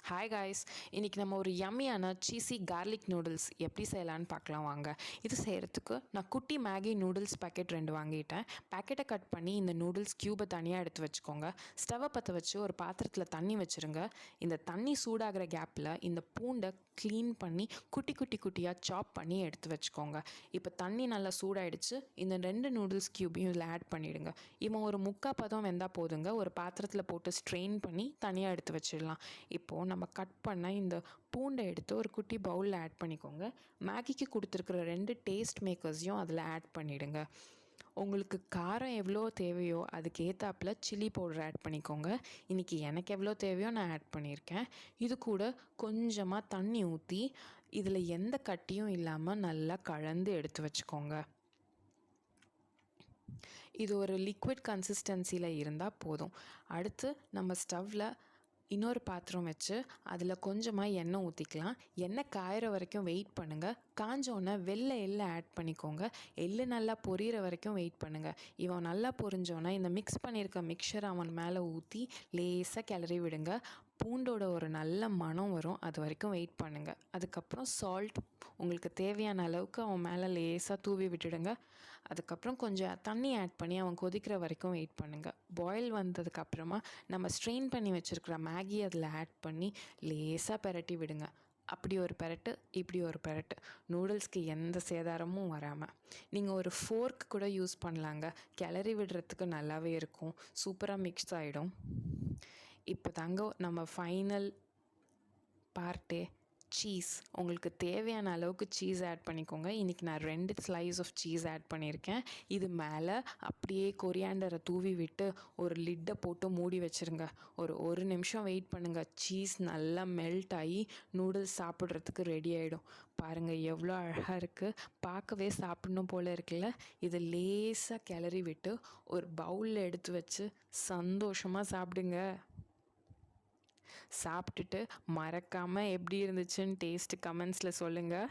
Hi guys, இன்றைக்கி நம்ம ஒரு யம்மியான சீஸி கார்லிக் நூடுல்ஸ் எப்படி செய்யலான்னு பார்க்கலாம் வாங்க. இது செய்கிறதுக்கு நான் குட்டி மேகி நூடுல்ஸ் பேக்கெட் 2 வாங்கிட்டேன். பேக்கெட்டை கட் பண்ணி இந்த நூடுல்ஸ் க்யூபை தனியாக எடுத்து வச்சுக்கோங்க. ஸ்டவ்வை பற்ற வச்சு ஒரு பாத்திரத்தில் தண்ணி வச்சுருங்க. இந்த தண்ணி சூடாகிற கேப்பில் இந்த பூண்டை க்ளீன் பண்ணி குட்டி குட்டியாக சாப் பண்ணி எடுத்து வச்சுக்கோங்க. இப்போ தண்ணி நல்லா சூடாயிடுச்சு. இந்த 2 நூடுல்ஸ் க்யூபையும் இதில் ஆட் பண்ணிவிடுங்க. இவன் ஒரு 3/4 பதம் வெந்தால் போதுங்க. ஒரு பாத்திரத்தில் போட்டு ஸ்ட்ரெயின் பண்ணி தனியாக எடுத்து வச்சிடலாம். இப்போது நம்ம கட் பண்ண இந்த பூண்டை எடுத்து ஒரு குட்டி பவுலில் ஆட் பண்ணிக்கோங்க. மேகிக்கு கொடுத்துருக்குற 2 டேஸ்ட் மேக்கர்ஸையும் அதில் ஆட் பண்ணிவிடுங்க. உங்களுக்கு காரம் எவ்வளோ தேவையோ அதுக்கு ஏற்றாப்புல சில்லி பவுடர் ஆட் பண்ணிக்கோங்க. இன்றைக்கி எனக்கு எவ்வளோ தேவையோ நான் ஆட் பண்ணியிருக்கேன். இது கூட கொஞ்சமாக தண்ணி ஊற்றி இதில் எந்த கட்டியும் இல்லாமல் நல்லா கலந்து எடுத்து வச்சுக்கோங்க. இது ஒரு லிக்விட் கன்சிஸ்டன்சியில் இருந்தால் போதும். அடுத்து நம்ம ஸ்டவ்வில் இன்னொரு பாத்திரம் வச்சு அதில் கொஞ்சமாக எண்ணெய் ஊற்றிக்கலாம். எண்ணெய் காயிற வரைக்கும் வெயிட் பண்ணுங்கள். காஞ்சோன்னே வெள்ளை எள்ளை ஆட் பண்ணிக்கோங்க. எள்ளு நல்லா பொரியிற வரைக்கும் வெயிட் பண்ணுங்கள். இவன் நல்லா பொரிஞ்சோன்னே இந்த மிக்ஸ் பண்ணியிருக்க மிக்சர் அவன் மேலே ஊற்றி லேசாக கிளறி விடுங்க. பூண்டோட ஒரு நல்ல மணம் வரும், அது வரைக்கும் வெயிட் பண்ணுங்கள். அதுக்கப்புறம் சால்ட் உங்களுக்கு தேவையான அளவுக்கு அவன் மேலே லேசாக தூவி விட்டுடுங்க. அதுக்கப்புறம் கொஞ்சம் தண்ணி ஆட் பண்ணி அவன் கொதிக்கிற வரைக்கும் வெயிட் பண்ணுங்கள். பாயில் வந்ததுக்கப்புறமா நம்ம ஸ்ட்ரெயின் பண்ணி வச்சுருக்கிற மேகி அதில் ஆட் பண்ணி லேசாக பெரட்டி விடுங்க. அப்படி ஒரு பெரட்டு, இப்படி ஒரு பெரட்டு, நூடுல்ஸ்க்கு எந்த சேதாரமும் வராமல். நீங்கள் ஒரு ஃபோர்க் கூட யூஸ் பண்ணலாங்க. கிளறி விடுறதுக்கு நல்லாவே இருக்கும். சூப்பராக மிக்ஸ் ஆகிடும். இப்போ தாங்க நம்ம ஃபைனல் பார்ட்டே, சீஸ். உங்களுக்கு தேவையான அளவுக்கு சீஸ் ஆட் பண்ணிக்கோங்க. இன்றைக்கி நான் 2 ஸ்லைஸ் ஆஃப் சீஸ் ஆட் பண்ணியிருக்கேன். இது மேலே அப்படியே கொரியாண்டரை தூவி விட்டு ஒரு லிட்டை போட்டு மூடி வச்சுருங்க. ஒரு நிமிஷம் வெயிட் பண்ணுங்கள். சீஸ் நல்லா மெல்ட் ஆகி நூடுல்ஸ் சாப்பிட்றதுக்கு ரெடி ஆகிடும். பாருங்கள் எவ்வளோ அழகாக இருக்குது, பார்க்கவே சாப்பிட்ணும் போல் இருக்குல்ல. இதை லேசாக கிளறி விட்டு ஒரு பவுலில் எடுத்து வச்சு சந்தோஷமாக சாப்பிடுங்க. சாப்பிட்டுட்டு மறக்காமல் எப்படி இருந்துச்சுன்னு டேஸ்ட்டு கமெண்ட்ஸில் சொல்லுங்கள்.